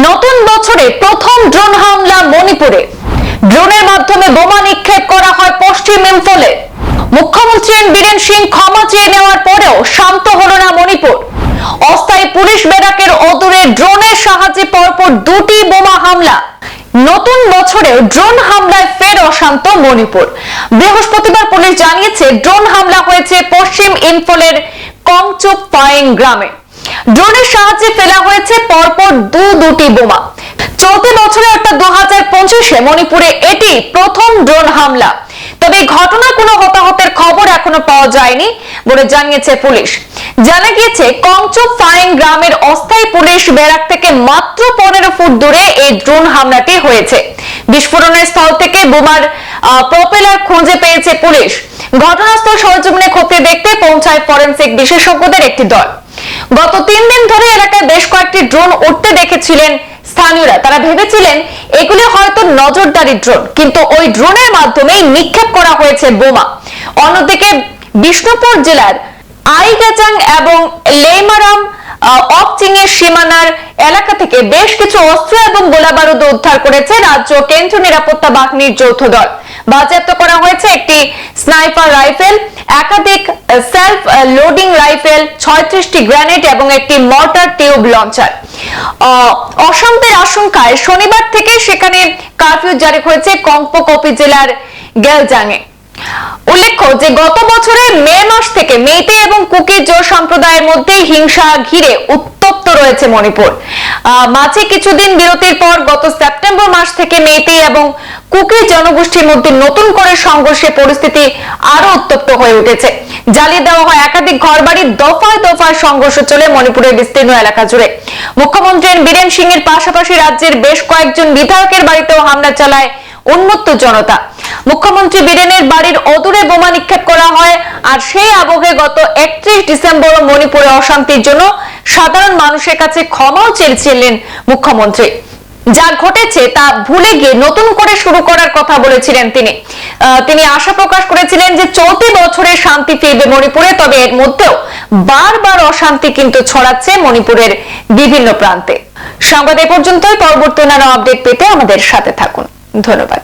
নতুন বছরে প্রথম ড্রোন হামলা মণিপুরে। ড্রোনের মাধ্যমে বোমা নিক্ষেপ করা হয় পশ্চিম ইম্ফলে। মুখ্যমন্ত্রী এন বীরেন সিং ক্ষমা চেয়ে নেওয়ার পরেও শান্ত হলো না মণিপুর। অস্থায়ী পুলিশ ব্যারাকের অদূরে ড্রোনের সাহায্যে পরপর দুটি বোমা হামলা। নতুন বছরেও ড্রোন হামলায় ফের অশান্ত মণিপুর। বৃহস্পতিবার পুলিশ জানিয়েছে ড্রোন হামলা হয়েছে পশ্চিম ইম্ফলের কংচুপ ফাইং গ্রামে। ড্রোনের সাহায্যে ফেলা হয়েছে পরপর দুটি বোমা। চলতি বছরে অর্থাৎ 2025-এ মণিপুরে এটি প্রথম ড্রোন হামলা। তবে এই ঘটনার কোনো হতাহতের খবর এখনো পাওয়া যায়নি বলে জানিয়েছে পুলিশ। জানা গিয়েছে কংচুপ ফাইং গ্রামের অস্থায়ী পুলিশ ব্যারাক থেকে মাত্র 15 ফুট দূরে এই ড্রোন হামলাটি হয়েছে। বিস্ফোরণের স্থল থেকে বোমার প্রপেলার খুঁজে পেয়েছে পুলিশ। ঘটনাস্থল সরেজমিনে খতিয়ে দেখতে পৌঁছায় ফরেনসিক বিশেষজ্ঞদের একটি দল। গত 3 দিন ধরে এলাকায় বেশ কয়েকটি ড্রোন উঠতে দেখেছিলেন স্থানীয়রা। তারা ভেবেছিলেন এগুলি হয়তো নজরদারি ড্রোন, কিন্তু ওই ড্রোনের মাধ্যমেই নিক্ষেপ করা হয়েছে বোমা। অন্যদিকে বিষ্ণুপুর জেলার আইগাচাং এবং লেইমারাম অকচিংয়ের সীমানার এলাকা থেকে বেশ কিছু অস্ত্র এবং গোলাবারুদ উদ্ধার করেছে রাজ্য কেন্দ্রীয় নিরাপত্তা বাহিনীর যৌথ দল। বাজেয়াপ্ত করা হয়েছে একটি স্নাইপার রাইফেল, একাধিক সেলফ লোডিং রাইফেল, 36টি গ্রেনেড এবং একটি মর্টার টিউব লঞ্চার। অশান্তির আশঙ্কায় শনিবার থেকে সেখানে কারফিউ জারি হয়েছে কংপকপি জেলার গেলজাংয়ে। উল্লেখ্য যে গত বছরের মে মাস থেকে মেইতেই এবং কুকি জো সম্প্রদায়ের মধ্যে হিংসা ঘিরে উত্তপ্ত রয়েছে মণিপুর। মাঝে কিছুদিন বিরতির পর গত সেপ্টেম্বর মাস থেকে মেইতেই এবং কুকি জনগোষ্ঠীর মধ্যে নতুন করে সংঘর্ষের পরিস্থিতি আরো উত্তপ্ত হয়ে উঠেছে। জ্বালিয়ে দেওয়া হয় একাধিক ঘরবাড়ি, দফায় দফায় সংঘর্ষ চলে মণিপুরের বিস্তীর্ণ এলাকা জুড়ে। মুখ্যমন্ত্রী এন বীরেন সিং এর পাশাপাশি রাজ্যের বেশ কয়েকজন বিধায়কের বাড়িতেও হামলা চালায় উন্মত্ত জনতা। মুখ্যমন্ত্রী বীরেনের বাড়ির অদূরে বোমা নিক্ষেপ করা হয়। আর সেই আবহে গত 31 ডিসেম্বর মণিপুরে অশান্তির জন্য সাধারণ মানুষের কাছে ক্ষমাও চেয়েছিলেন মুখ্যমন্ত্রী। যা ঘটেছে তা ভুলে গিয়ে নতুন করে শুরু করার কথা বলেছিলেন তিনি আশা প্রকাশ করেছিলেন যে চলতি বছরে শান্তি ফিরবে মণিপুরে। তবে এর মধ্যেও বারবার অশান্তি কিন্তু ছড়াচ্ছে মণিপুরের বিভিন্ন প্রান্তে। সংবাদ এ পর্যন্তই। পরবর্তী অন্যান্য আপডেট পেতে আমাদের সাথে থাকুন। ধন্যবাদ।